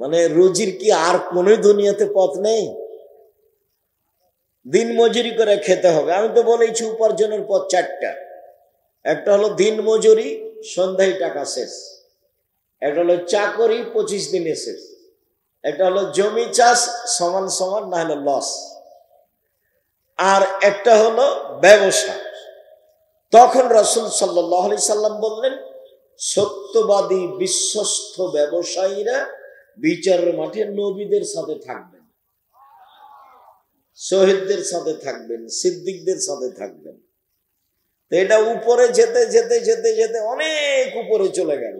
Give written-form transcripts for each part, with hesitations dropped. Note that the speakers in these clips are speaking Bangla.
মানে রুজির কি আর কোন দুনিয়াতে পথ নেই? দিন মজুরি করে খেতে হবে। আমি তো বলেছি উপার্জনের পথ চারটা। একটা হলো দিন মজুরি, সন্ধ্যায় টাকা শেষ। একটা হলো চাকরি, 25 দিনে শেষ। একটা হলো জমি চাষ, সমান সমান না হলে লস। আর একটা হলো ব্যবসা। তখন রাসূল সাল্লাল্লাহু আলাইহি সাল্লাম বললেন, সত্যবাদী বিশ্বস্ত ব্যবসায়ীরা বিচারের মাঠে নবীদের সাথে থাকবেন, শহীদদের সাথে থাকবেন, সিদ্দিকদের সাথে থাকবেন। তো এটা উপরে যেতে যেতে যেতে যেতে অনেক উপরে চলে গেল।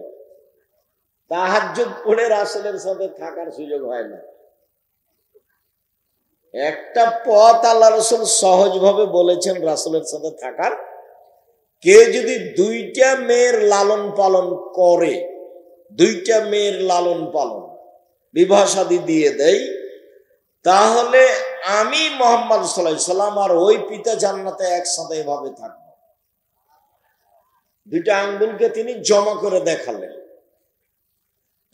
তাহাজ্জুদ পড়ে রাসূলের সাথে থাকার সুযোগ হয় না। একটা পথ আল্লাহ রাসূল সহজভাবে বলেছেন রাসূলের সাথে থাকার। কে যদি দুইটা মেয়ের লালন পালন করে, দুইটা মেয়ের লালন পালন বিবাহ শাদী দিয়ে দেয়, তাহলে আমি মুহাম্মদ সাল্লাল্লাহু আলাইহি সাল্লাম আর ওই পিতা জান্নাতে একসাথে এভাবে থাকবো। দুইটা আঙ্গুলকে তিনি জমা করে দেখালেন।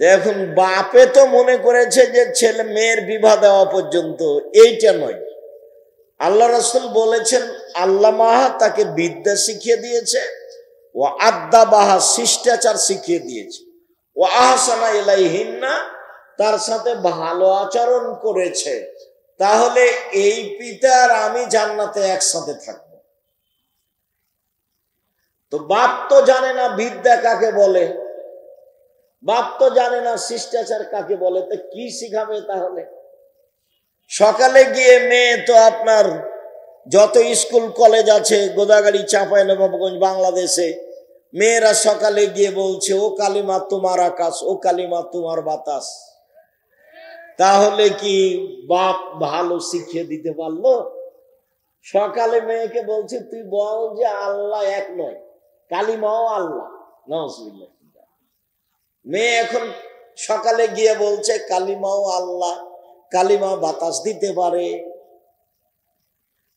এখন বাপে তো মনে করেছে যে ছেলে মেয়ের বিবাহ দেওয়া পর্যন্ত, এইটা নয়। আল্লাহ রাসূল বলেছেন আল্লামাহা তাকে বিদ্যা শিখিয়ে দিয়েছে, ও আদ্দাবাহা শিষ্টাচার শিখিয়ে দিয়েছে, ও আহসানা ইলাইহিন্না তার সাথে ভালো আচরণ করেছে। তাহলে এই পিতা আর আমি জান্নাতে একসাথে থাকবো। তো বাপ তো জানে না বিদ্যা কাকে বলে, বাপ তো জানে না শিষ্টাচার কাকে বলে, তো কি শিখাবে তাহলে? সকালে গিয়ে মেয়ে তো আপনার যত স্কুল কলেজ আছে গোদাগাড়ি, চাঁপাইনবাবগঞ্জ, বাংলাদেশে মেয়েরা সকালে গিয়ে বলছে, ও কালিমা তোমার আকাশ, ও কালিমা তোমার বাতাস। তাহলে কি বাপ ভালো শিখিয়ে দিতে পারলো? সকালে মেয়েকে বলছে তুই বল যে আল্লাহ এক নয়, কালিমাও আল্লাহ। নাউজুবিল্লাহ। মেয়ে এখন সকালে গিয়ে বলছে কালিমাও আল্লাহ, কালিমা বাতাস দিতে পারে,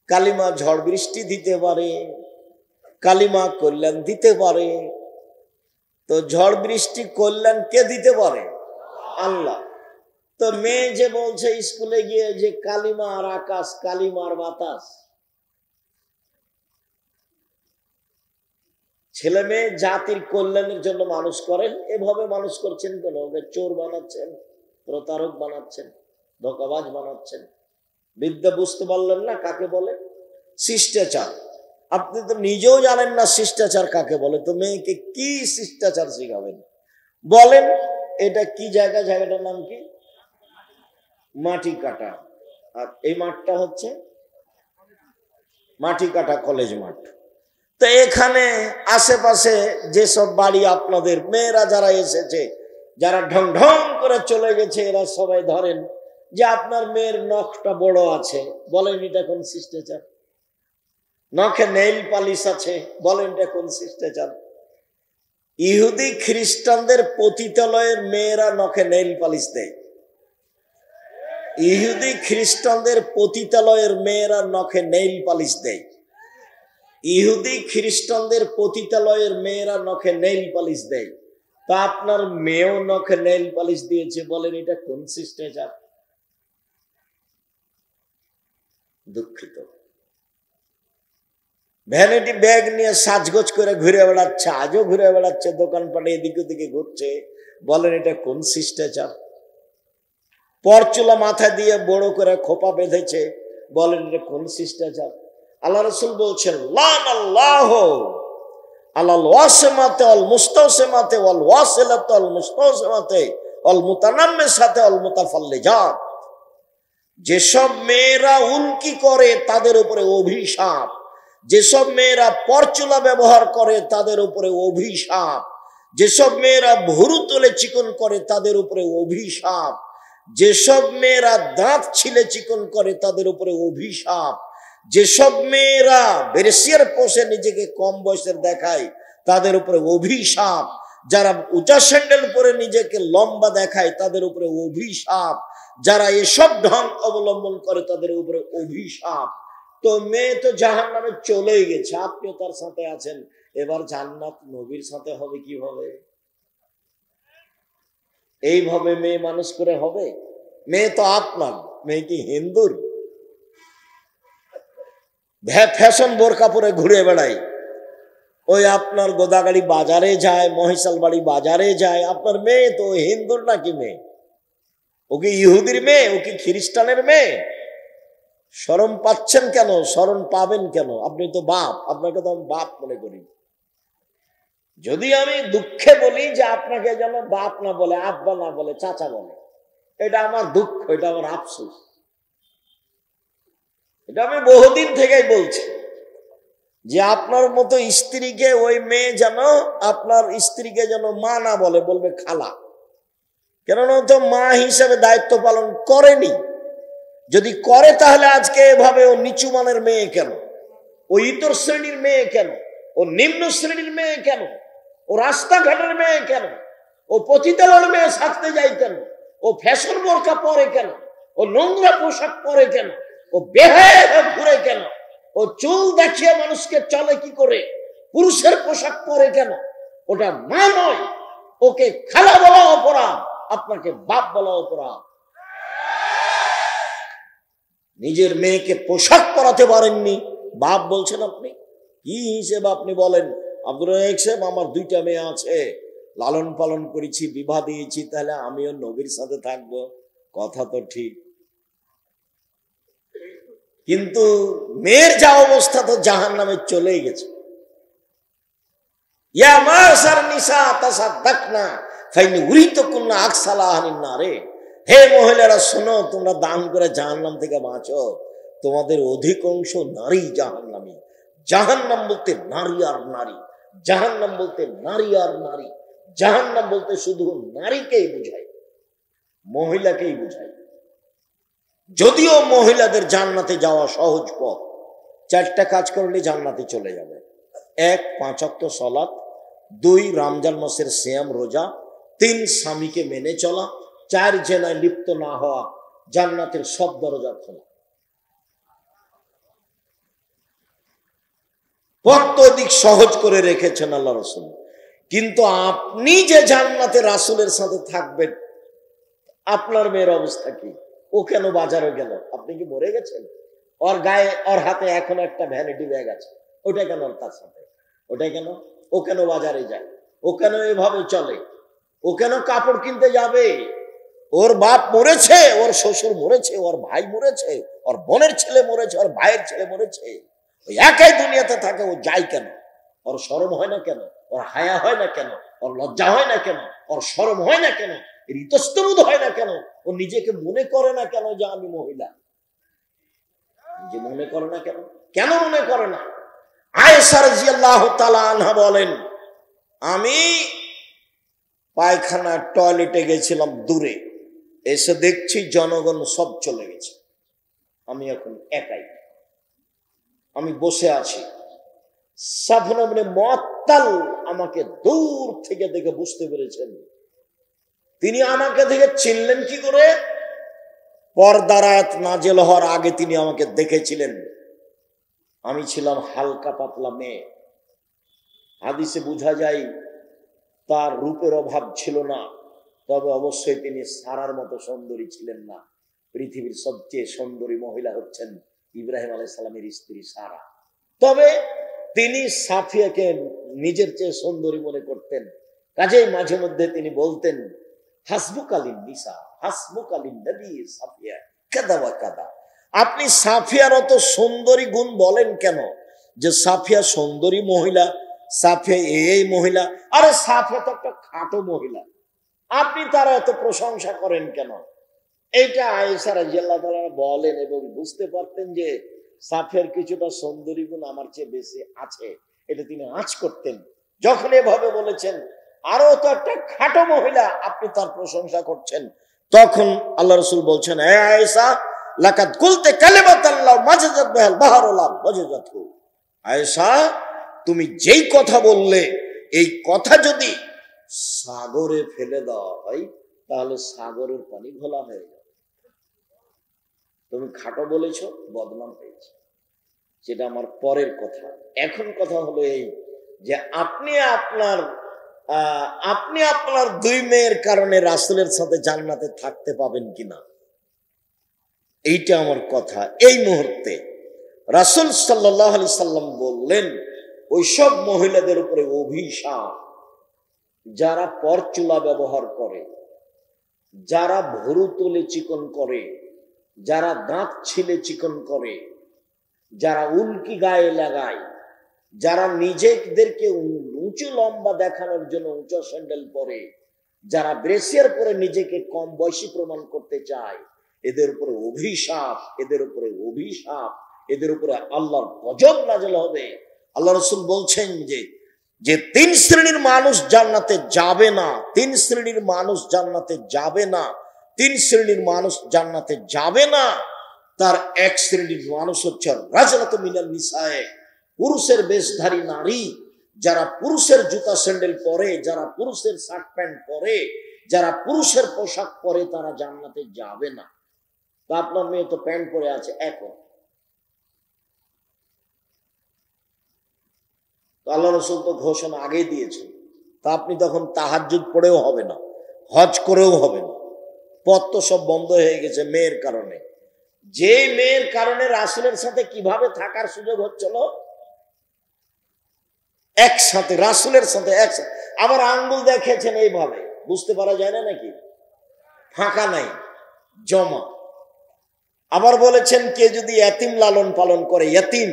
কালিমা ঝড় বৃষ্টি দিতে পারে, কালিমা কল্যাণ দিতে পারে। তো ঝড় বৃষ্টি কল্যাণ কে দিতে পারে? আল্লাহ। তো মেয়ে যে বলছে স্কুলে গিয়ে যে কালিমা আর আকাশ, কালিমা আর বাতাস। ছেলে মেয়ে জাতির কল্যাণের জন্য মানুষ করেন, এভাবে মানুষ করছেন কেন? চোর বানাচ্ছেন, প্রতারক বানাচ্ছেন, ধোঁকাবাজ বানাচ্ছেন। বিদ্যা বুঝতে পারলেন না কাকে বলে? শিষ্টাচার। আপনি তো নিজেও জানেন না শিষ্টাচার কাকে বলে, তো মেয়েকে কি শিষ্টাচার শিখাবেন? বলেন এটা কি জায়গা, জায়গাটার নাম কি? মাটি কাটা। আর এই মাঠটা হচ্ছে মাটি কাটা কলেজ মাঠ। তো এখানে আশেপাশে যেসব বাড়ি আপনাদের মেয়েরা যারা এসেছে, যারা ঢং ঢং করে চলে গেছে, এরা সবাই ধরেন যে আপনার মেয়ের নখটা বড় আছে, বলেন এটা কোন শিষ্টাচার? নখে নেইল পালিশ আছে, বলেন এটা কোন শিষ্টাচার? ইহুদি খ্রিস্টানদের পতিতালয়ের মেয়েরা নখে নেইল পালিশ দেয়। ইহুদি খ্রিস্টানদের পতিতালয়ের মেয়েরা নখে নেইল পালিশ দেয়। ইহুদি খ্রিস্টানদের পতিতালয়ের মেয়েরা নখে নেইল পালিশ দেয়। তা আপনার মেয়েও নখে নেইল পালিশ দিয়েছে, বলেন এটা কোন শিষ্টাচার? দুঃখিত। ভ্যানিটি ব্যাগ নিয়ে সাজগোজ করে ঘুরে বেড়াচ্ছে, আজও ঘুরে বেড়াচ্ছে, দোকানপাটে এদিকে ওদিকে ঘুরছে, বলেন এটা কোন শিষ্টাচার? পরচুলা মাথায় দিয়ে বড় করে খোপা বেঁধেছে, বলেন এটা কোন শিষ্টাচার? আল্লাহ রাসূল বলছেন লান আল্লাহ আলাল ওয়াসিমাতে ওয়াল মুস্তাওসিমাতে ওয়াল ওয়াসিলাতে ওয়াল মুস্তাওসিমাতে ওয়াল মুতানাম্মিসাতে ওয়াল মুতাফাল্লিজাত। যেসব মেয়েরা উল্কি করে তাদের উপরে অভিশাপ, যেসব মেয়েরা পরচুলা ব্যবহার করে তাদের উপরে অভিশাপ, যেসব মেয়েরা ভুরু তুলে চিকন করে তাদের উপরে অভিশাপ, যেসব মেয়েরা দাঁত ছিলে চিকন করে তাদের উপরে অভিশাপ, যেসব মেয়েরা বেরেসিয়ার পোষে নিজেকে কম বয়সের দেখায় তাদের উপরে অভিশাপ, যারা উঁচা স্যান্ডেল পরে নিজেকে লম্বা দেখায় তাদের উপরে অভিশাপ, যারা এসব ঢং অবলম্বন করে তাদের উপরে অভিশাপ। তো মেয়ে তো জাহান্নামে চলেই গেছে, আপনিও তার সাথে আছেন, এবার জান্নাত নবীর সাথে হবে কিভাবে? এইভাবে মেয়ে মানুষ করে হবে? মেয়ে তো আপনার, মেয়ে কি হিন্দুর? ফ্যাশন বোরকা পরে ঘুরে বেড়াই, ওই আপনার গোদাগাড়ি বাজারে যায়, মহিষাল বাড়ি বাজারে যায়। আপনার মেয়ে তো হিন্দুর নাকি মেয়ে? ও কি ইহুদির মেয়ে? ও কি খ্রিস্টানের মেয়ে? শরম পাচ্ছেন কেন? শরম পাবেন কেন? আপনি তো বাপ, আপনাকে তো আমি বাপ মনে করি। যদি আমি দুঃখে বলি যে আপনাকে যেন বাপ না বলে, আব্বা না বলে, চাচা বলে, এটা আমার দুঃখ, এটা আমার আফসোস। এটা আমি বহুদিন থেকেই বলছি যে আপনার মতো স্ত্রীকে ওই মেয়ে যেন আপনার স্ত্রীকে যেন মা না বলে, বলবে খালা। কেননা তো মা হিসেবে দায়িত্ব পালন করেনি। যদি করে তাহলে আজকে এভাবে ও নিচু মানের মেয়ে কেন? ও ইতর শ্রেণীর মেয়ে কেন? ও নিম্ন শ্রেণীর মেয়ে কেন? ও রাস্তাঘাটের মেয়ে কেন? ও পতিতালয়ের মেয়ে সাজতে যায় কেন? ও ফ্যাশন বোরকা পরে কেন? ও নোংরা পোশাক পরে কেন? ও বেহায়া ঘুরে কেন? ও চুল দেখিয়ে মানুষকে চলে কি করে? পুরুষের পোশাক পরে কেন? ওটা মা নয়, ওকে খালা বলা অপরাধ, আপনাকে বাপ বলা অপরাধ। নিজের মেয়েকে পোশাক পরাতে পারেননি, বাপ বলছেন আপনি? কি হিসেবে আপনি বলেন? আব্দুর রাজ্জাক সাহেব, আমার 2টা মেয়ে আছে, লালন পালন করেছি, বিবাহ দিয়েছি, তাহলে আমিও নবীর সাথে থাকবো। কথা তো ঠিক, কিন্তু মেয়ের যা অবস্থা তো জাহান্নামে চলেই গেছে। ইয়া মাশার নিসা তাসাদদাকনা ফাইন উরিতুকুন্না আকসালাহানিন নারে। হে মহিলারা শোনো, তোমরা দান করে জাহান্নাম থেকে বাঁচো। তোমাদের অধিকাংশ নারী জাহান্নামী। জাহান্নাম বলতে নারী আর নারী, জাহান্নাম বলতে নারী আর নারী, জাহান্নাম বলতে শুধু নারীকেই বোঝায়, মহিলাকেই বোঝায়। যদিও মহিলাদের জান্নাতে যাওয়া সহজ পথ, 4টা কাজ করলে জান্নাতে চলে যাবে। 1, 5 ওয়াক্ত সালাত, 2, রমজান মাসের সিয়াম রোজা, 3, স্বামীকে মেনে চলা, 4, জেনায় লিপ্ত না হওয়া। জান্নাতের সব দরজা খোলা। কত দিক সহজ করে রেখেছেন আল্লাহ রাসূল। কিন্তু আপনি যে জান্নাতে রাসূলের সাথে থাকবেন, আপনার মেয়ের অবস্থা কি? ও কেন বাজারে গেল? আপনি কি মরে গেছেন? ওর গায়ে, ওর হাতে এখন একটা ভ্যানিটি ব্যাগ আছে, ওটা কেন তার সাথে? ওটা কেন? ও কেন বাজারে যায়? ও কেন এভাবে চলে? ও কেন কাপড় কিনতে যাবে? ওর বাপ মরেছে, ওর শ্বশুর মরেছে, ওর ভাই মরেছে, ওর বোনের ছেলে মরেছে, ওর ভাইয়ের ছেলে মরেছে, ওই একাই দুনিয়াতে থাকে, ও যায় কেন? ওর শরম হয় না কেন? ওর হায়া হয় না কেন? ওর লজ্জা হয় না কেন? ওর শরম হয় না কেন? এর ইতস্তবোধ হয় না কেন? ও নিজেকে মনে করে না কেন যে আমি মহিলা? নিজে মনে করে না কেন? কেন মনে করে না? আয়েশা রাদিয়াল্লাহু তাআলা আনহা বলেন, আমি পায়খানা টয়লেটে গেছিলাম দূরে, এসে দেখছি জনগণ সব চলে গেছে, আমি এখন একাই, আমি বসে আছি। সাফওয়ান ইবনে মুআত্তাল আমাকে দূর থেকে দেখে বুঝতে পেরেছেন। তিনি আমাকে দেখে চিনলেন কি করে? পর্দার আয়াত নাযিল হওয়ার আগে তিনি আমাকে দেখেছিলেন। আমি ছিলাম হালকা পাতলা মেয়ে। হাদিসে বোঝা যায় তার রূপের অভাব ছিল না, তবে অবশ্যই তিনি সারার মতো সুন্দরী ছিলেন না। পৃথিবীর সবচেয়ে সুন্দরী মহিলা হচ্ছেন ইব্রাহিম আলাইহিস সালামের স্ত্রী সারা। তবে তিনি সাফিয়াকে নিজের চেয়ে সুন্দরী মনে করতেন। কাজেই মাঝে মধ্যে তিনি বলতেন, হাসবুকালিন নিসা, হাসবুকালিন নবী সাফিয়া কাদা ওয়া কাদা। আপনি সাফিয়ার অত সুন্দরী গুণ বলেন কেন? যে সাফিয়া সুন্দরী মহিলা, সাফিয়া এই মহিলা। আরে সাফিয়া তো একটা খাটো মহিলা, আপনি তার এত প্রশংসা করেন কেন? এইটা আয়েশা রাদিয়াল্লাহু তাআলা বলেন, এবং বুঝতে পারতেন যে সাফিয়ার কিছুটা সুন্দরী গুণ আমার চেয়ে বেশি আছে, এটা তিনি আঁচ করতেন। যখন এভাবে বলেছেন, আরো তো একটা খাটো মহিলা, আপনি তার প্রশংসা করছেন, তখন আল্লাহ রাসূল বলছেন, হে আয়েশা, লাকাদ কুলতে কালিমাতাল্লাহ মাজাজাত বিহাল বাহরুল্লাহ মাজাজাতহু। আয়েশা, তুমি যেই কথা বললে, এই কথা যদি সাগরে ফেলে দেওয়া হয় তাহলে সাগরের পানি ঘোলা হয়ে যাবে। তুমি খাটো বলেছ, বদনাম হয়েছে, সেটা আমার পরের কথা। এখন কথা হলো এই যে আপনি আপনার আপনি আপনার দুই মেয়ের কারণে রাসূলের সাথে জান্নাতে থাকতে পাবেন কিনা, এইটা আমার কথা। এই মুহূর্তে রাসূল সাল্লাল্লাহু আলাইহি সাল্লাম বললেন, ওইসব মহিলাদের উপরে অভিশাপ যারা পরচুলা ব্যবহার করে, যারা ভুরু তুলে চিকন করে, যারা দাঁত ছিলে চিকন করে, যারা উল্কি গায়ে লাগায়, যারা নিজেদেরকে উঁচু লম্বা দেখানোর জন্য উঁচু স্যান্ডেল পরে, যারা ব্রেসিয়ার পরে নিজেকে কম বয়সী প্রমাণ করতে চায়, এদের উপরে অভিশাপ, এদের উপরে অভিশাপ, এদের উপরে আল্লাহর গজব নাযিল হবে। আল্লাহ রাসূল বলছেন যে তিন শ্রেণীর মানুষ জান্নাতে যাবে না, তিন শ্রেণীর মানুষ জান্নাতে যাবে না, তিন শ্রেণীর মানুষ জান্নাতে যাবে না। তার এক শ্রেণীর মানুষ হচ্ছে রাজনাত মিনাল নিসায়ে, পুরুষের বেশধারী নারী, যারা পুরুষের জুতা স্যান্ডেল পরে, যারা পুরুষের শার্ট প্যান্ট পরে, যারা পুরুষের পোশাক পরে, তারা জান্নাতে যাবে না। তো আপনার মেয়ে তো প্যান্ট পরে আছে এখন, তো আল্লাহ রাসূল তো ঘোষণা আগেই দিয়েছেন, তা আপনি তখন তাহাজ্জুদ পড়েও হবে না, হজ করেও হবে না, পথ তো সব বন্ধ হয়ে গেছে মেয়ের কারণে। যে মেয়ের কারণে রাসূলের সাথে কিভাবে থাকার সুযোগ হচ্ছিল, একসাথে রাসূলের সাথে একসাথে। আবার আঙ্গুল দেখেছেন এইভাবে, বুঝতে পারা যায় না নাকি, ফাঁকা নাই, জমা। আবার বলেছেন কে যদি ইয়াতিম লালন পালন করে, ইয়াতিম,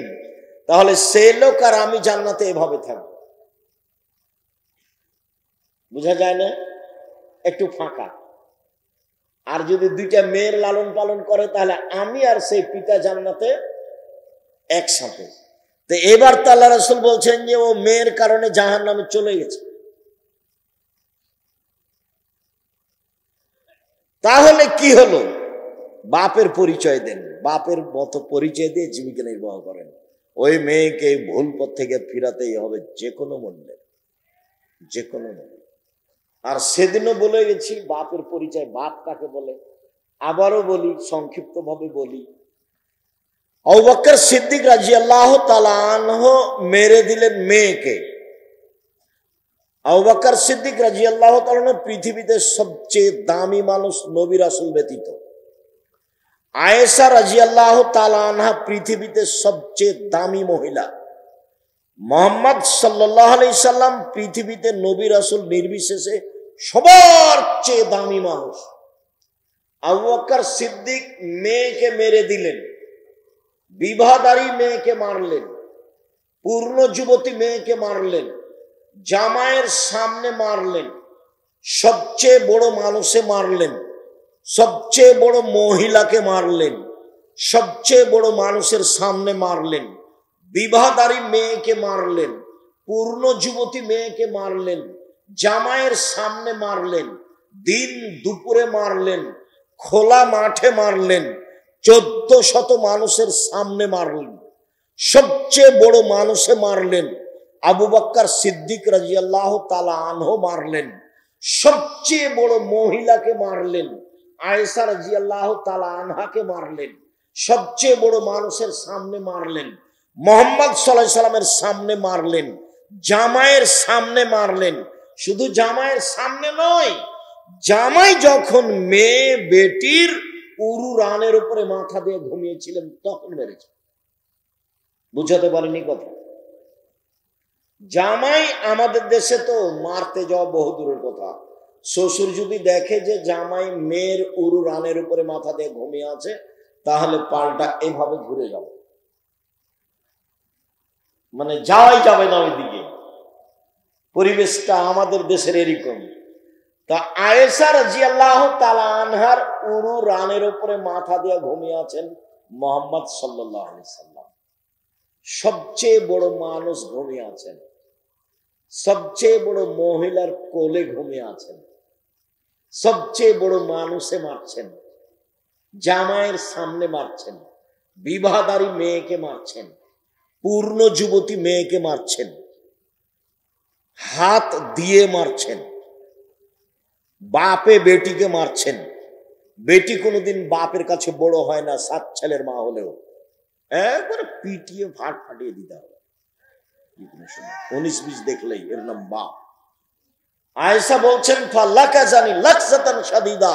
তাহলে সে লোক আর আমি জান্নাতে এভাবে থাকবো। বুঝা যায় না, একটু ফাঁকা। আর যদি দুইটা মেয়ের লালন পালন করে, তাহলে আমি আর সেই পিতা জান্নাতে একসাথে। তো এবার তো আল্লাহ রাসূল বলছেন যে ও মেয়ের কারণে জাহান্নামে চলে গেছে। তাহলে কি হলো? বাপের পরিচয় দেন, বাপের মতো পরিচয় দিয়ে জীবিকা নির্বাহ করেন। ওই মেয়েকে ভুল পথ থেকে ফিরাতেই হবে যে কোনো মূল্যে, যে কোনো মূল্যে। আর সেদিনও বলে গেছি বাপের পরিচয়, বাপ কাকে বলে। আবারও বলি, সংক্ষিপ্ত ভাবে বলি, আবু বকর সিদ্দিক রাদিয়াল্লাহু তাআলা আনহু মেরে দিলেন মেয়েকে। আবু বকর সিদ্দিক রাদিয়াল্লাহু তাআলা আনহু পৃথিবীতে সবচেয়ে দামি মানুষ নবী রাসূল ব্যতীত। আয়েশা রাদিয়াল্লাহু তাআলা আনহা পৃথিবীতে সবচেয়ে দামি মহিলা। মুহাম্মদ সাল্লাল্লাহু আলাইহি সাল্লাম পৃথিবীতে নবী রাসূল নির্বিশেষে সবার চেয়ে দামি মানুষ। আবু বকর সিদ্দিক মেয়েকে মেরে দিলেন, বিবাহদারী মেয়েকে মারলেন, পূর্ণ যুবতী মেয়েকে মারলেন, জামাইয়ের সামনে মারলেন, সবচেয়ে বড় মানুষে মারলেন, সবচেয়ে বড় মহিলাকে মারলেন, সবচেয়ে বড় মানুষের সামনে মারলেন, বিবাহদারী মেয়েকে মারলেন, পূর্ণ যুবতী মেয়েকে মারলেন, জামাইয়ের সামনে মারলেন, দিন দুপুরে মারলেন, খোলা মাঠে মারলেন, 1400 মানুষের সামনে মারলেন, সবচেয়ে বড় মানুষে মারলেন। আবু বকর সিদ্দিক রাদিয়াল্লাহু তাআলা আনহু মারলেন, সবচেয়ে বড় মহিলাকে মারলেন, আয়েশা রাদিয়াল্লাহু তাআলা আনহাকে মারলেন, সবচেয়ে বড় মানুষের সামনে মারলেন, মুহাম্মদ সাল্লাল্লাহু আলাইহি সাল্লামের সামনে মারলেন, জামাইয়ের সামনে মারলেন। শুধু জামাইয়ের সামনে নয়, জামাই যখন মেয়ে বেটির উরু রানের উপরে মাথা দিয়ে ঘুমিয়েছিলেন তখন মেরেছে। বুঝাতে পারেনি কথা। জামাই আমাদের দেশে তো মারতে যাওয়া বহু দূরের কথা। শ্বশুর যদি দেখে যে জামাই মেয়ের উরু রানের উপরে মাথা দিয়ে ঘুমিয়ে আছে, তাহলে পাল্টা এভাবে ঘুরে যাবে, মানে যাওয়াই যাবে না ওইদিকে। পরিবেশটা আমাদের দেশের এরকম। তা আয়েশা রাদিয়াল্লাহু তাআলা আনহার উরু রানের উপরে মাথা দিয়ে ঘুমিয়ে আছেন মুহাম্মদ সাল্লাল্লাহু আলাইহি সাল্লাম। সবচেয়ে বড় মানুষ ঘুমিয়ে আছেন, সবচেয়ে বড় মহিলার কোলে ঘুমিয়ে আছেন, সবচেয়ে বড় মানুষে মারছেন, জামাইয়ের সামনে মারছেন, বিবাহদারী মেয়েকে মারছেন, পূর্ণ যুবতী মেয়েকে মারছেন, হাত দিয়ে মারছেন, বাপে বেটিকে মারছেন। বেটি কোনোদিন বাপের কাছে বড় হয় না, 7 ছেলের মা হলেও একবারে পিটিয়ে ফাটিয়ে দিতে হবে। 19-20 দেখলেই এর নাম বাপ। আয়েশা বলছেন ফাল্লাকা জানি লাকসাতান শাদীদা,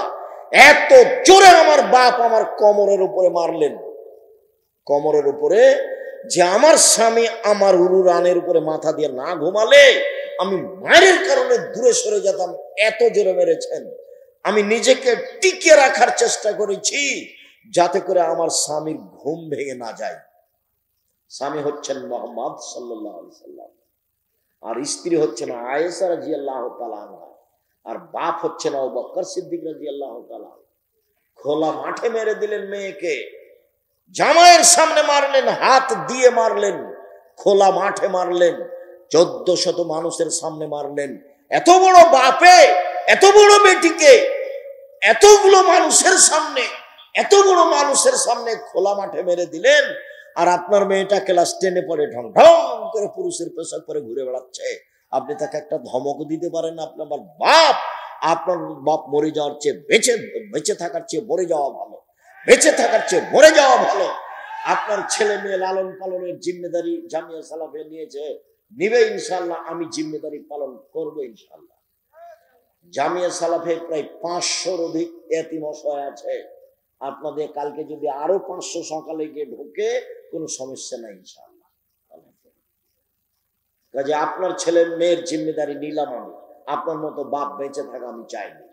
এত জোরে আমার বাপ আমার কোমরের উপরে মারলেন, কোমরের উপরে, যে আমার স্বামী আমার উরুরানের উপরে মাথা দিয়ে না ঘুমালে আমি মায়ের কারণে দূরে সরে যেতাম, এত জোরে মেরেছেন। আমি নিজেকে টিকিয়ে রাখার চেষ্টা করেছি যাতে করে আমার স্বামীর ঘুম ভেঙে না যায়। স্বামী হচ্ছেন মুহাম্মদ সাল্লাল্লাহু আলাইহি সাল্লাম, আর স্ত্রী হচ্ছেন আয়েশা রাদিয়াল্লাহু তাআলা আনহা, আর বাপ হচ্ছেন আবু বকর সিদ্দিক রাদিয়াল্লাহু তাআলা। খোলা মাঠে মেরে দিলেন মেয়েকে, জামাইয়ের সামনে মারলেন, হাত দিয়ে মারলেন, খোলা মাঠে মারলেন, 1400 মানুষের সামনে মারলেন। এত বড় বাপে এত বড় বেটিকে এতগুলো মানুষের সামনে, এত বড় মানুষের সামনে খোলা মাঠে মেরে দিলেন। আর আপনার মেয়েটা ক্লাস 10-এ পড়ে, ঢং ঢং করে পুরুষের পোশাক পরে ঘুরে বেড়াচ্ছে। আপনি তাকে একটা ধমক দিতে পারেন? আপনার বাপ, আপনার বাপ মরে যাওয়ার চেয়ে বেঁচে থাকার চেয়ে মরে যাওয়া ভালো, বেঁচে থাকার চেয়ে মরে যাওয়া ভালো। আপনার ছেলে মেয়ে লালন পালনের জিম্মেদারি জামিয়া সালাফে নিয়েছে, নিবে ইনশাআল্লাহ, আমি জিম্মেদারি পালন করবো ইনশাআল্লাহ। জামিয়া সালাফে প্রায় 500-র অধিক এতিম অসহায় আছে। আপনাদের কালকে যদি আরো 500 সকালে গিয়ে ঢোকে কোনো সমস্যা নাই ইনশাআল্লাহ। কাজে আপনার ছেলে মেয়ের জিম্মেদারি নিলাম আমি, আপনার মতো বাপ বেঁচে থাকা আমি চাইনি।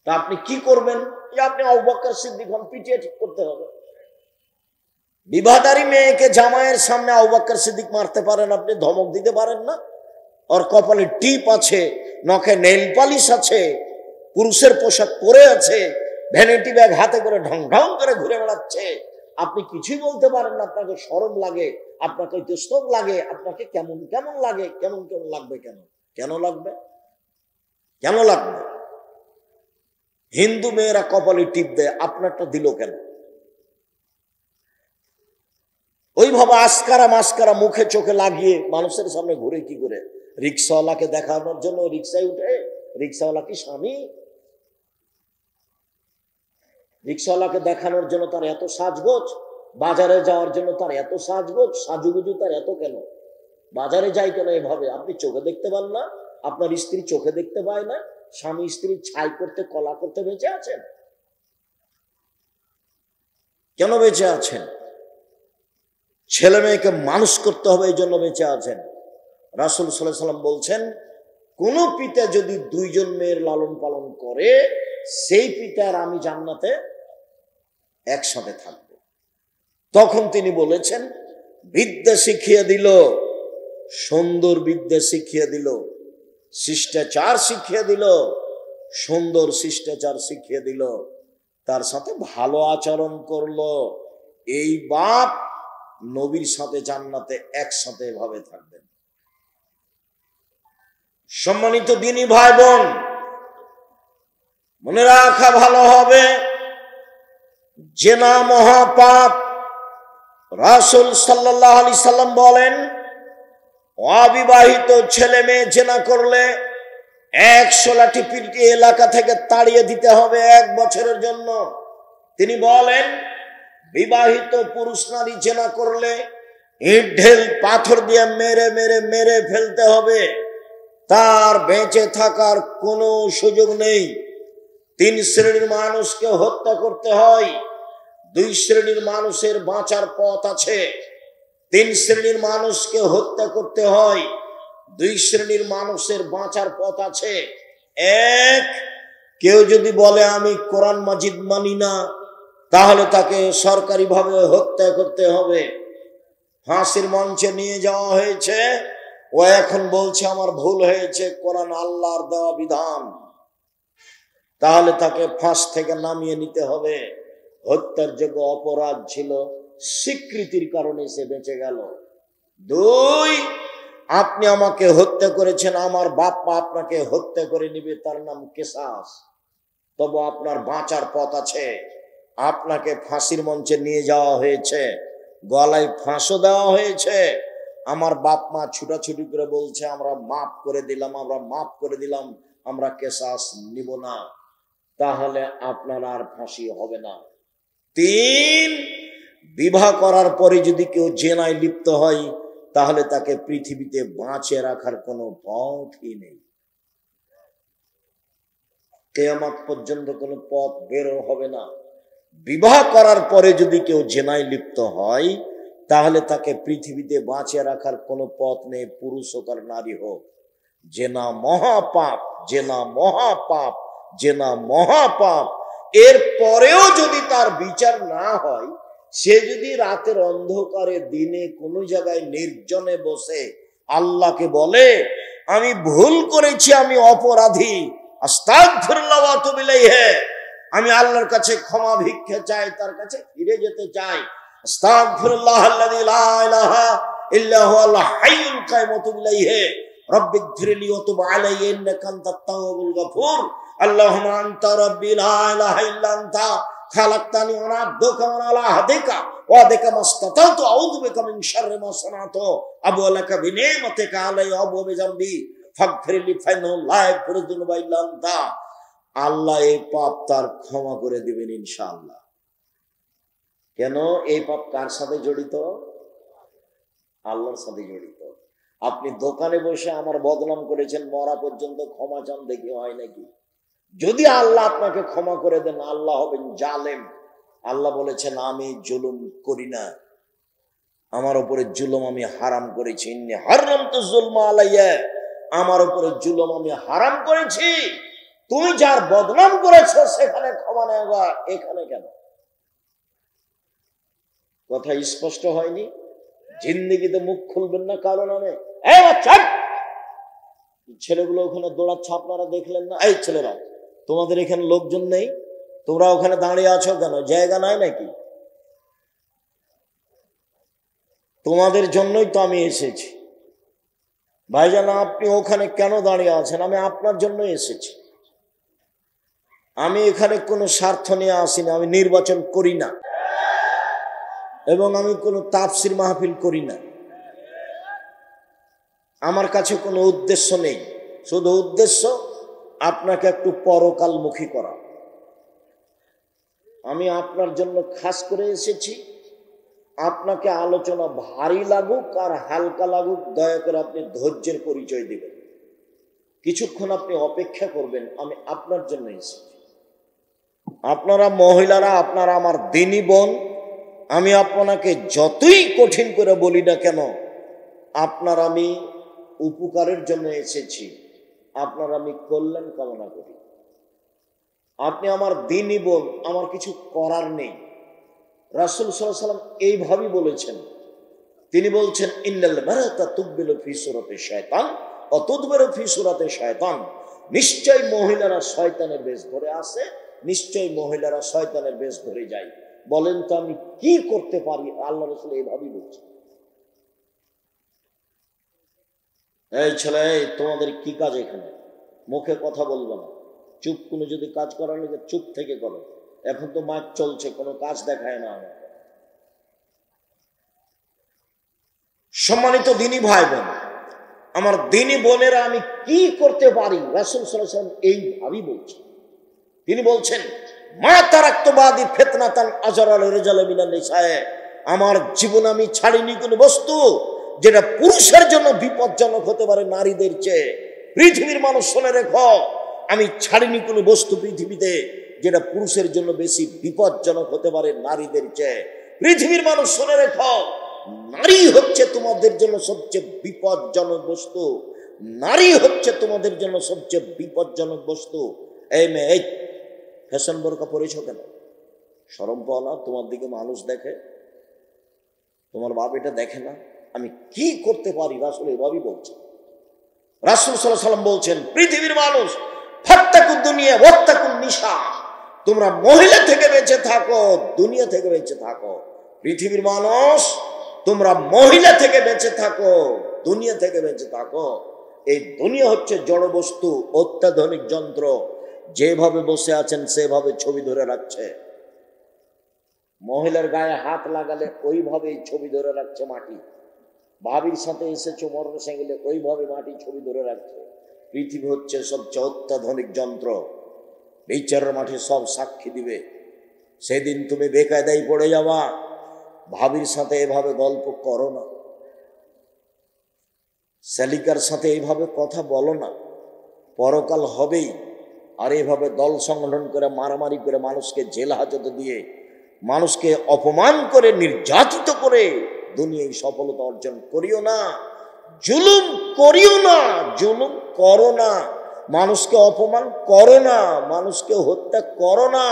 তা আপনি কি করবেন? যে আপনি আবু বকর সিদ্দিক হন, পিটিয়ে ঠিক করতে হবে। বিবাহদারী মেয়েকে জামাইয়ের সামনে আবু বকর সিদ্দিক মারতে পারেন আপনি, ধমক দিতে পারেন না? ওর কপালে টিপ আছে, নখে নেইল পালিশ আছে, পুরুষের পোশাক পরে আছে, ভ্যানিটি ব্যাগ হাতে করে ঢং ঢং করে ঘুরে বেড়াচ্ছে, আপনি কিছুই বলতে পারেন না? আপনাকে শরম লাগে, আপনাকে ইতস্তত লাগে, আপনাকে কেমন কেমন লাগে, কেমন কেমন লাগবে? কেন লাগবে? কেন লাগবে? হিন্দু মেয়েরা কপালে টিপ দেয়, আপনারটা দিল কেন? ওইভাবে আসকারা মাস্কারা মুখে চোখে লাগিয়ে মানুষের সামনে ঘুরে কি করে? রিক্সাওয়ালাকে দেখানোর জন্য রিক্সায় উঠে? রিক্সাওয়ালা কি স্বামী? রিক্সাওয়ালাকে দেখানোর জন্য তার এত সাজগোজ, বাজারে যাওয়ার জন্য তার এত সাজগোজ, সাজুগুজু তার এত কেন? বাজারে যাই কেন এভাবে? আপনি চোখে দেখতে পান না? আপনার স্ত্রী চোখে দেখতে পায় না? স্বামী স্ত্রী ছাই করতে কলা করতে বেঁচে আছেন? কেন বেঁচে আছেন? ছেলে মেয়েকে মানুষ করতে হবে, এই জন্য বেঁচে আছেন। রাসূল সাল্লাল্লাহু আলাইহি ওয়াসাল্লাম বলছেন, কোন পিতা যদি 2 জন মেয়ের লালন পালন করে, সেই পিতার আমি জান্নাতে একসাথে থাকব। তখন তিনি বলেছেন, বিদ্যা শিখিয়ে দিল, সুন্দর বিদ্যা শিখিয়ে দিল, শিষ্টাচার শিখিয়ে দিল, সুন্দর শিষ্টাচার শিখিয়ে দিল, তার সাথে ভালো আচরণ করলো। এই বাপ নবীর সাথে জান্নাতে একসাথে এভাবে থাকবেন। সম্মানিত দিনী ভাই বোন, মনে রাখা ভালো হবে, জেনা মহাপাপ। রাসূল সাল্লাল্লাহু আলাইহি সাল্লাম বলেন, অবিবাহিত ছেলে মেয়ে জেনা করলে 100 লাঠি পিটিয়ে এলাকা থেকে তাড়িয়ে দিতে হবে 1 বছরের জন্য। তিনি বলেন, বিবাহিত পুরুষ নারী জেনা করলে ইট ঢেল পাথর দিয়ে মেরে মেরে মেরে ফেলতে হবে, তার বেঁচে থাকার কোনো সুযোগ নেই। 3 শ্রেণীর মানুষকে হত্যা করতে হয়, 2 শ্রেণীর মানুষের বাঁচার পথ আছে। 3 শ্রেণীর মানুষকে হত্যা করতে হয়, 2 শ্রেণীর মানুষের বাঁচার পথ আছে। 1, কেউ যদি বলে আমি কোরআন মাজিদ মানি না, তাহলে তাকে সরকারিভাবে হত্যা করতে হবে। ফাঁসির মঞ্চে নিয়ে যাওয়া হয়েছে, ও এখন বলছে আমার ভুল হয়েছে, কোরআন আল্লাহর দেওয়া বিধান, তাহলে তাকে ফাঁস থেকে নামিয়ে নিতে হবে। হত্যার যোগ্য অপরাধ ছিল, স্বীকৃতির কারণে সে বেঁচে গেল। 2, আপনি আমাকে হত্যা করেছেন, আমার বাপ মা আপনাকে হত্যা করে নিবে, তার নাম কিসাস। তবে আপনার বাঁচার পথ আছে। আপনাকে ফাঁসির মঞ্চে নিয়ে যাওয়া হয়েছে, গলায় ফাঁসও দেওয়া হয়েছে, আমার বাপ মা ছুটাছুটি করে বলছে আমরা মাফ করে দিলাম, আমরা মাফ করে দিলাম, আমরা কিসাস নিব না, তাহলে আপনার আর ফাঁসি হবে না। 3, বিবাহ করার পরে যদি কেউ জেনায় লিপ্ত হয়, তাহলে তাকে পৃথিবীতে বাঁচিয়ে রাখার কোনো পথই নেই। কিয়ামত পর্যন্ত কোনো পথ বের হবে না। বিবাহ করার পরে যদি কেউ জেনায় লিপ্ত হয় তাহলে তাকে পৃথিবীতে বাঁচিয়ে রাখার কোনো পথ নেই, পুরুষ হোক আর নারী হোক। জেনা মহাপাপ, জেনা মহাপাপ, জেনা মহাপাপ। এর পরেও যদি তার বিচার না হয়, সে যদি রাতের অন্ধকারে দিনে কোনো জায়গায় নির্জনে বসে আল্লাহকে বলে আমি ভুল করেছি, আমি অপরাধী, আস্তাগফিরুল্লাহ ওয়া আতুবু ইলাইহি, আমি আল্লাহর কাছে ক্ষমা ভিক্ষা চাই, তার কাছে ফিরে যেতে চাই, আস্তাগফিরুল্লাহাল্লাযী লা ইলাহা ইল্লা হুয়াল হাইয়ুল কাইয়ুম ওয়া আতুবু ইলাইহি রাব্বিগফিরলি ওয়া তুব আলাইয়া ইন্নাকা আনতাত তাওয়াবুল গফুর, আল্লাহুম্মা আনতা রাব্বি লা ইলাহা ইল্লা আনতা খালাকতানি ওয়া আনা আবদুকা ওয়া আলা আহদিকা ওয়া আদিকা মাসতাতাতু আউযু বিকা মিন শাররি মা সানাতু আবু লাকা বিনিমাতিকা আলাইয়া ওয়া আবু বিযামবি ফাগফিরলি ফাইন্নাহু লা ইয়াগফিরু যুনুবা ইল্লা আনতা। আল্লাহ এই পাপ তার ক্ষমা করে দিবেন ইনশাআল্লাহ। কেন? এই পাপ কার সাথে জড়িত? আল্লাহর সাথে জড়িত। আপনি দোকানে বসে আমার বদনাম করেছেন, মরা পর্যন্ত ক্ষমা চান, দেখি হয় নাকি? যদি আল্লাহ আপনাকে ক্ষমা করে দেন, আল্লাহ হবেন জালেম। আল্লাহ বলেছেন আমি জুলুম করি না, আমার উপরে জুলুম আমি হারাম করেছি, ইন্নী হারামতু যুলমা আলাইয়া, আমার উপরে জুলুম আমি হারাম করেছি। তুমি যার বদনাম করেছ সেখানে ক্ষমা নেওয়া, এখানে কেন? কথা স্পষ্ট হয়নি? জিন্দেগিতে মুখ খুলবেন না কারণ নামে। ছেলেগুলো ওখানে দৌড়াচ্ছে, আপনারা দেখলেন না? এই ছেলেরা, তোমাদের এখানে লোকজন নেই, তোমরা ওখানে দাঁড়িয়ে আছো কেন? জায়গা নাই নাকি? তোমাদের জন্যই তো আমি এসেছি। ভাইজান, আপনি ওখানে কেন দাঁড়িয়ে আছেন? আমি আপনার জন্যই এসেছি। আমি এখানে কোনো স্বার্থ নিয়ে আসিনি, আমি নির্বাচন করি না এবং আমি কোনো তাফসির মাহফিল করি না। আমার কাছে কোনো উদ্দেশ্য নেই, শুধু উদ্দেশ্য আপনাকে একটু পরকালমুখী করা। আমি আপনার জন্য খাস করে এসেছি। আপনাকে আলোচনা ভারী লাগুক আর হালকা লাগুক, দয়া করে আপনি ধৈর্যের পরিচয় দিবেন। কিছুক্ষণ আপনি অপেক্ষা করবেন, আমি আপনার জন্য এসেছি। আপনারা মহিলারা, আপনারা আমার দিনী বোন, আমি আপনাকে যতই কঠিন করে বলি না কেন, আপনার আমি উপকারের জন্য এসেছি, আপনার আমি কল্যাণ কামনা করি। আপনি আমার দিনী বোন, আমার কিছু করার নেই। রাসূল সাল্লাল্লাহু আলাইহি ওয়াসাল্লাম এইভাবেই বলেছেন। তিনি বলছেন ইন্নাল মারাতা তুকবিলু ফি সূরাতি শায়তান ওয়া তুদবিরু ফি সূরাতি শায়তান, নিশ্চয় মহিলারা শয়তানের বেশ ধরে আসে, নিশ্চয় মহিলারা শয়তানের বেশ ধরে যায়। বলেন তো আমি কি করতে পারি? আল্লাহ রাসূল এইভাবেই বলছেন। এই ছেলে, তোমাদের কি কাজ এখানে? মুখে কথা বলবো না, চুপ। কোনো যদি কাজ করার লাগে চুপ থেকে করো। এখন তো মাঠ চলছে, কোনো কাজ দেখায় না আমাকে। সম্মানিত দিনী ভাই বোন, আমার দিনী বোনেরা, আমি কি করতে পারি? রাসূল সাল্লাল্লাহু আলাইহি ওয়াসাল্লাম এইভাবেই বলছেন। তিনি বলছেন মা তারাকতু বাদি ফিতনাতান আজরাল রিজাল মিনান নিসায়ে, আমার জীবনে আমি ছাড়িনি কোনো বস্তু যেটা পুরুষের জন্য বিপজ্জনক হতে পারে নারীদের চেয়ে। পৃথিবীর মানুষ শুনে রেখো, আমি ছাড়িনি কোনো বস্তু পৃথিবীতে যেটা পুরুষের জন্য বেশি বিপজ্জনক হতে পারে নারীদের চেয়ে। পৃথিবীর মানুষ শুনে রেখো, নারী হচ্ছে তোমাদের জন্য সবচেয়ে বিপজ্জনক বস্তু। নারী হচ্ছে তোমাদের জন্য সবচেয়ে বিপজ্জনক বস্তু। এই মেয়ে, এই ফ্যাশন বোরকা পরেছ কেন? শরম পাও না? তোমার দিকে মানুষ দেখে, তোমার বাপ এটা দেখে না? আমি কি করতে পারি? রাসূল এভাবেই বলছেন। রাসূল সাল্লাল্লাহু আলাইহি ওয়াসাল্লাম বলছেন পৃথিবীর মানুষ ফাত্তাকুদ দুনিয়া ওয়াত্তাকুন নিসা, তোমরা মহিলা থেকে বেঁচে থাকো, দুনিয়া থেকে বেঁচে থাকো। পৃথিবীর মানুষ তোমরা মহিলা থেকে বেঁচে থাকো, দুনিয়া থেকে বেঁচে থাকো। এই দুনিয়া হচ্ছে জড় বস্তু, অত্যাধুনিক যন্ত্র। যেভাবে বসে আছেন সেভাবে ছবি ধরে রাখছে। মহিলার গায়ে হাত লাগালে ওইভাবেই ছবি ধরে রাখছে মাটি। ভাবির সাথে এসেছো মোটর সাইকেলে, ওইভাবে মাটি ছবি ধরে রাখছে। পৃথিবী হচ্ছে সবচেয়ে অত্যাধুনিক যন্ত্র। বিচারের মাঠে সব সাক্ষী দিবে। সেদিন তুমি বেকায়দায় পড়ে যাবা। ভাবির সাথে এভাবে গল্প করো না। সেলিকার সাথে এইভাবে কথা বলো না, পরকাল হবেই। আর এইভাবে দল সংগঠন করে মারামারি করে মানুষকে জেল হাজতে দিয়ে মানুষকে অপমান করে নির্যাতিত করে দুনিয়ায় সফলতা অর্জন করিও না। জুলুম করিও না, জুলুম করো না, মানুষকে অপমান করো না, মানুষকে হত্যা করো না,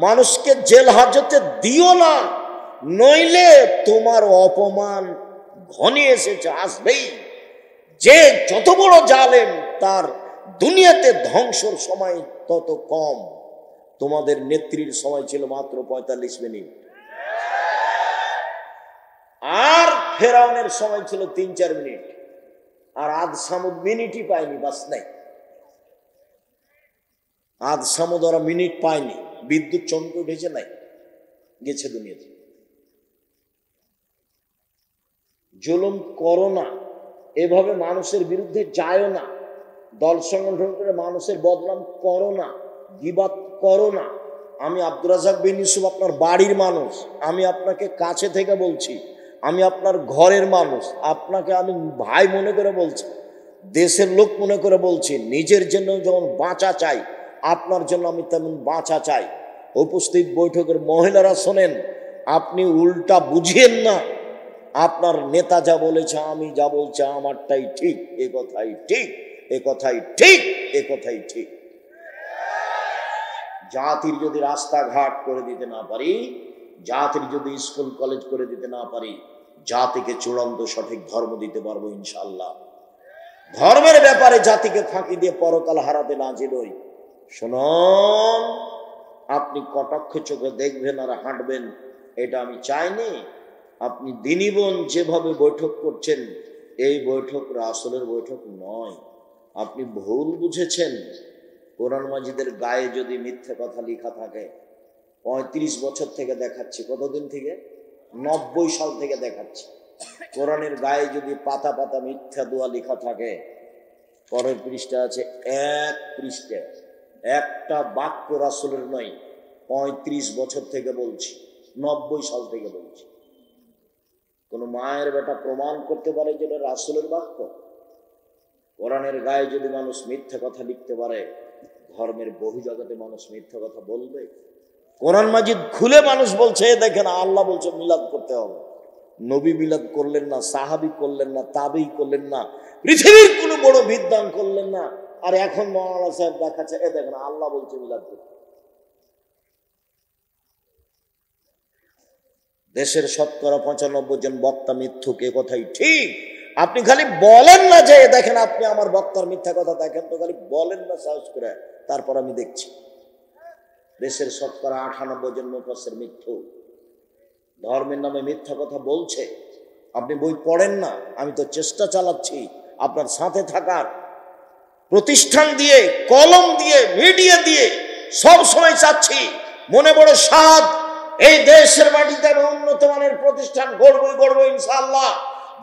মানুষকে জেল হাজতে দিও না, নইলে তোমার অপমান ঘনিয়ে এসেছে, আসবেই। যে যত বড় জালেম তার দুনিয়াতে ধ্বংসর সময় তত কম। তোমাদের নেত্রীর সময় ছিল মাত্র 45 মিনিট, আর ফেরাউনের সময় ছিল 3-4 মিনিট, আর আদ সামুদ মিনিটই পায়নি, বাস নাই। আদ সামুদ ওরা মিনিট পায়নি, বিদ্যুৎ চমকে উঠেছে, নাই, গেছে দুনিয়াতে। জুলুম করো না, এভাবে মানুষের বিরুদ্ধে যায়ও না, দল সংগঠন করে মানুষের বদনাম করো না, গীবাত করো না। আমি আব্দুর রাজ্জাক বিন ইউসুফ আপনার বাড়ির মানুষ, আমি আপনাকে কাছে থেকে বলছি, আমি আপনার ঘরের মানুষ, আপনাকে আমি ভাই মনে করে বলছি, দেশের লোক মনে করে বলছি। নিজের জন্য যেমন বাঁচা চাই, আপনার জন্য আমি তেমন বাঁচা চাই। উপস্থিত বৈঠকের মহিলারা শোনেন, আপনি উল্টা বুঝিয়েন না। আপনার নেতা যা বলেছে, আমি যা বলছি আমারটাই ঠিক, এ কথাই ঠিক, এ কথাই ঠিক, এ কথাই ঠিক। জাতির যদি রাস্তাঘাট করে দিতে না পারি, জাতির যদি স্কুল কলেজ করে দিতে না পারি, জাতিকে চূড়ান্ত সঠিক ধর্ম দিতে পারবো ইনশাআল্লাহ। ধর্মের ব্যাপারে জাতিকে ফাঁকি দিয়ে পরকাল হারাতে না যেরই। শুনুন, আপনি কটাক্ষ চোখে দেখবেন আর হাঁটবেন, এটা আমি চাইনি। আপনি দিনীবন যেভাবে বৈঠক করছেন, এই বৈঠক রাসূলের বৈঠক নয়, আপনি ভুল বুঝেছেন। কোরআন মাজিদের গায়ে যদি মিথ্যে কথা লেখা থাকে, 35 বছর থেকে দেখাচ্ছি, কতদিন থেকে? 90 সাল থেকে দেখাচ্ছি। কোরআনের গায়ে যদি পাতা পাতা মিথ্যা দোয়া লেখা থাকে, পরের পৃষ্ঠা আছে, এক পৃষ্ঠা একটা বাক্য রাসূলের নয়। 35 বছর থেকে বলছি, 90 সাল থেকে বলছি। কোন মায়ের বেটা প্রমাণ করতে পারে যেটা রাসূলের বাক্য? কোরআনের গায়ে যদি মানুষ মিথ্যা কথা লিখতে পারে, ধর্মের বহির্জগতে মানুষ মিথ্যা কথা বলবে? কোরআন মাজিদ খুলে মানুষ বলছে, দেখেন আল্লাহ বলছে মিলাদ করতে হবে। নবী মিলাদ করলেন না, সাহাবী করলেন না, তাবেঈ করলেন না, পৃথিবীর কোনো বড় বিদ্বান করলেন না। আর এখন মাওলানা সাহেব দেখাচ্ছে, এ দেখেন আল্লাহ বলছে মিলাদ করতে। দেশের 95% জন বক্তা মিথ্যুক, এ কথাই ঠিক। আপনি খালি বলেন না যে দেখেন আপনি আমার বক্তার মিথ্যা কথা দেখেন, তো খালি বলেন না সাহস করে, তারপর আমি দেখছি। দেশের 98% জন মুফাসসির মিথ্যুক, ধর্মের নামে মিথ্যা কথা বলছে। আপনি বই পড়েন না, আমি তো চেষ্টা চালাচ্ছি আপনার সাথে থাকার, প্রতিষ্ঠান দিয়ে, কলম দিয়ে, মিডিয়া দিয়ে সব সময় চাচ্ছি, মনে বড় সাধ, এই দেশের মাটিতে আমি উন্নত মানের প্রতিষ্ঠান গড়বই ইনশাআল্লাহ,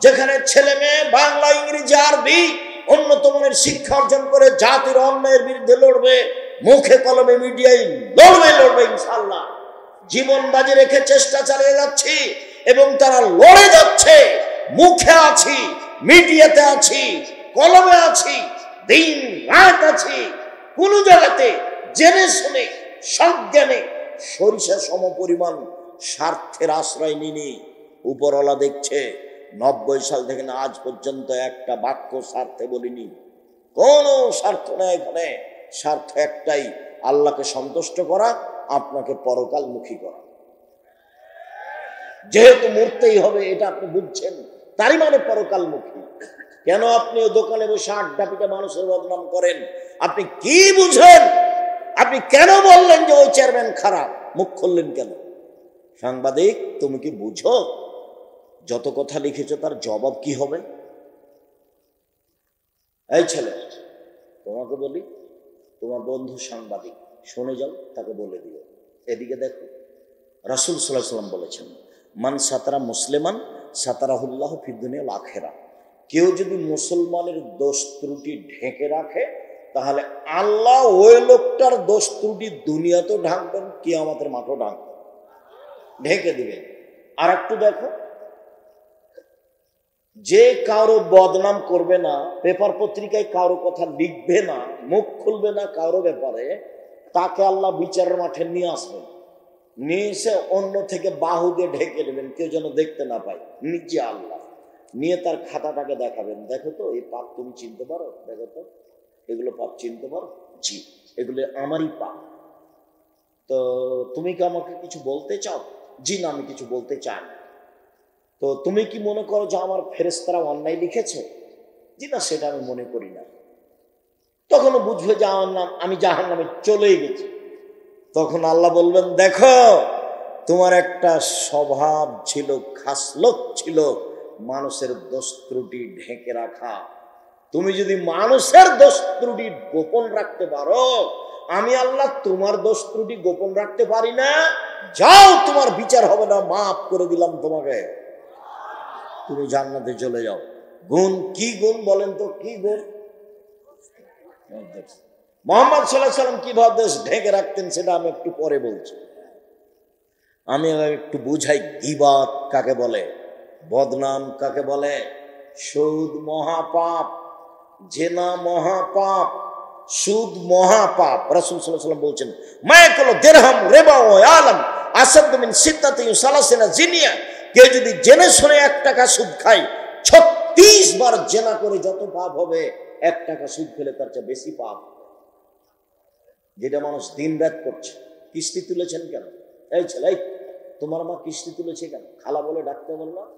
যেখানে ছেলে মেয়ে বাংলা, ইংরেজি, আরবি উন্নত মানের শিক্ষা অর্জন করে জাতির অন্যায়ের বিরুদ্ধে লড়বে, মুখে কলমে মিডিয়ায় লড়বে ইনশাআল্লাহ। জীবন বাজি রেখে চেষ্টা চালিয়ে যাচ্ছি এবং তারা লড়ে যাচ্ছে। মুখে আছি, মিডিয়াতে আছি, কলমে আছি, দিন রাত আছি, কোন জায়গাতে জেনে শুনে সজ্ঞানে সরিষা সম পরিমাণ স্বার্থের আশ্রয় নিনি। উপরওয়ালা দেখছে 90 সাল থেকে না আজ পর্যন্ত একটা বাক্য স্বার্থে বলিনি। কোনো স্বার্থ নেই এখানে, স্বার্থ একটাই, আল্লাহকে সন্তুষ্ট করা, আপনাকে পরকালমুখী করা। যেহেতু মরতেই হবে এটা আপনি বুঝছেন, তারই মানে পরকালমুখী। কেন আপনি দোকানে বসে আড্ডা পিটা মানুষের বদনাম করেন? আপনি কি বুঝেন? আপনি কেন বললেন যে ওই চেয়ারম্যান খারাপ? মুখ খুললেন কেন? সাংবাদিক, তুমি কি বুঝো যত কথা লিখেছ তার জবাব কি হবে? এই ছেলে, তোমাকে বলি, তোমার বন্ধু সাংবাদিক, শুনে যাও, তাকে বলে দিও। এদিকে দেখো, রাসূল সাল্লাল্লাহু আলাইহি ওয়াসাল্লাম বলেছেন, মান সাতারা মুসলিমান সাতারাহুল্লাহ ফিদ দুনিয়া ওয়াল আখিরা। কেউ যদি মুসলমানের দোষ ত্রুটি ঢেকে রাখে, তাহলে আল্লাহ ওই লোকটার দোষ ত্রুটি দুনিয়াতেও ঢাকবেন, কিয়ামতের মাঠেও ঢেকে দিবেন। আর একটু দেখো, যে কারো বদনাম করবে না, পেপার পত্রিকায় কারো কথা লিখবে না, মুখ খুলবে না কারো ব্যাপারে, তাকে আল্লাহ বিচারের মাঠে নিয়ে আসবেন। নিয়ে এসে অন্য থেকে বাহু দিয়ে ঢেকে নেবেন, কেউ যেন দেখতে না পায়। নিজে আল্লাহ নিয়ে তার খাতাটাকে দেখাবেন, দেখো তো এই পাপ তুমি চিনতে পারো, দেখো তো এগুলো পাপ চিনতে পারো, জি এগুলো আমারই পাপ। তো তুমি কি আমাকে কিছু বলতে চাও? জি না, আমি কিছু বলতে চাই না। তো তুমি কি মনে করো যে আমার ফেরেশতারা অন্যায় লিখেছে? জি না, সেটা আমি মনে করি না। তখনও বুঝবে যে আমার নাম, আমি জাহান্নামে চলেই গেছি। তখন আল্লাহ বলবেন, দেখো তোমার একটা স্বভাব ছিল, খাসলত ছিল মানুষের দোষ ত্রুটি ঢেকে রাখা। তুমি যদি মানুষের দোষ ত্রুটি গোপন রাখতে পারো, আমি আল্লাহ তোমার দোষ ত্রুটি গোপন রাখতে পারি না। যাও, তোমার বিচার হবে না, মাফ করে দিলাম তোমাকে, তুমি জান্নাতে চলে যাও। গুণ কি গুণ বলেন তো, কি গুণ? মুহাম্মদ সাল্লাল্লাহু আলাইহি ওয়াসাল্লাম কিভাবে দেশ ঢেকে রাখতেন সেটা আমি একটু পরে বলছি। আমি একটু বুঝাই গীবাত কাকে বলে, বদনাম কাকে বলে। সুদ মহাপাপ, জেনা মহাপাপ, সুদ মহাপাপ। রাসূল সাল্লাল্লাহু আলাইহি ওয়াসাল্লাম বলছেন, মায়াকুল দিরহাম রিবা ওয়া আলাম আসাদ মিন সিত্তাতি সালাসিনা জিনিয়া। কেউ যদি জেনে শুনে 1 টাকা সুদ খায়, 36 বার জেনা করে যত পাপ হবে, 1 টাকা সুদ খেলে তার চেয়ে বেশি পাপ। যেটা মানুষ দিন রাত করছে। কিস্তি তুলেছেন কেন? এই ছেলে, তোমার মা কিস্তি তুলেছে কেন? খালা বলে ডাকতে বললাম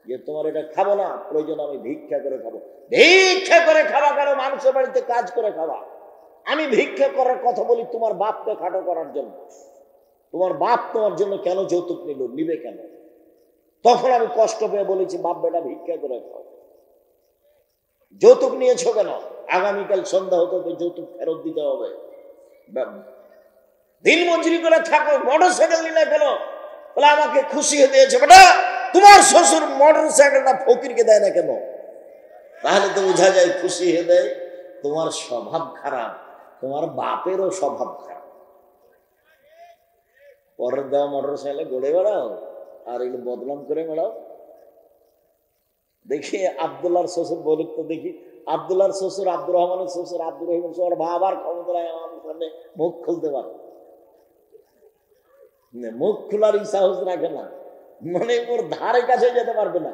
যে তোমার এটা খাবো না, প্রয়োজন আমি ভিক্ষা করে খাবো। ভিক্ষা করে খাওয়া কেন? মানুষের বাড়িতে কাজ করে খাওয়া। আমি ভিক্ষা করার কথা বলি তোমার বাপকে খাটো করার জন্য। তোমার বাপ তোমার জন্য কেন যৌতুক নিবে কেন? তখন আমি কষ্ট পেয়ে বলেছি, বাপ বেটা ভিক্ষা করে খাও। যৌতুক নিয়েছো কেন? আগামীকাল সন্ধ্যা হতে হবে, যৌতুক ফেরত দিতে হবে। দিন মজুরি করে থাকো, মোটর সাইকেল নিলে কেন? বলে আমাকে খুশি হয়ে দিয়েছে। বেটা, তোমার শ্বশুর মোটর সাইকেলটা ফকিরকে দেয় না কেন? তাহলে তো বোঝা যায় খুশি হয়ে দেয়। তোমার স্বভাব খারাপ, তোমার বাপেরও স্বভাব খারাপ। পরের দেওয়া মোটর সাইকেলে গড়ে বেড়াও আর এগুলো বদনাম করে বেড়াও। দেখি আব্দুল্লাহর শ্বশুর বলুক তো দেখি, আব্দুল্লাহর শ্বশুর, আব্দুর রহমানের শ্বশুর, আব্দুর রহিমের শ্বশুর বাবার ক্ষমতায় আমার সামনে মুখ খুলতে পারে, মুখ খোলার সাহস রাখে না, মানে ওর ধারে কাছে যেতে পারবে না।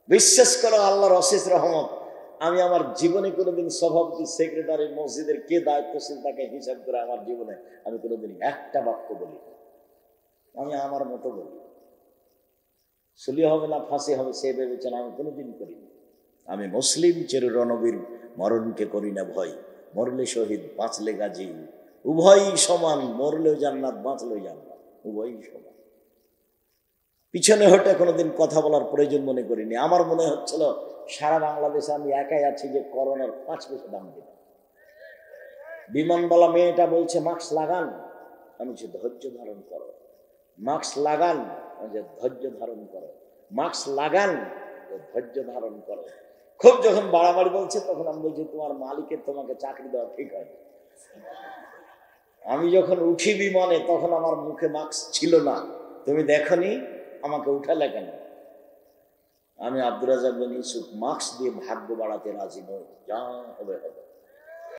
বিশ্বাস করো, আল্লাহর অশেষ রহমত, আমি আমার জীবনে কোনোদিন সভাপতি, সেক্রেটারি, মসজিদের কে দায়িত্বশীল তাকে হিসাব করে আমার জীবনে আমি কোনোদিন একটা বাক্য বলি। আমি আমার মতো বলি, সুলি হবে না ফাঁসি হবে সে বিবেচনা আমি কোনোদিন করিনি। আমি মুসলিম চির রণবীর, মরণকে করি না ভয়, মরলে শহীদ বাঁচলে গাজী, উভয়ই সমান, মরলেও জান্নাত বাঁচলেও জান্নাত, উভয়ই সমান। পিছনে হটে কোনোদিন কথা বলার প্রয়োজন মনে করিনি। আমার মনে হচ্ছিল সারা বাংলাদেশে আমি একাই আছি যে করোনার 5 পয়সা দাম দিল। বিমানবালা মেয়েটা বলছে মাস্ক লাগান, আমি যে ধৈর্য ধারণ করো, মাস্ক লাগান, যে ধৈর্য ধারণ করো, মাস্ক লাগান, ধৈর্য ধারণ করো। খুব যখন বাড়াবাড়ি বলছে তখন আমি বলছি তোমার মালিকের তোমাকে চাকরি দেওয়া ঠিক হয়। আমি যখন উঠি বিমানে তখন আমার মুখে মাস্ক ছিল না, তুমি দেখনি, আমাকে উঠালে কেন? আমি আব্দুর রাজ্জাক বিন ইউসুফ মাস্ক দিয়ে ভাগ্য বাড়াতে রাজি নই, যা হবে হবে।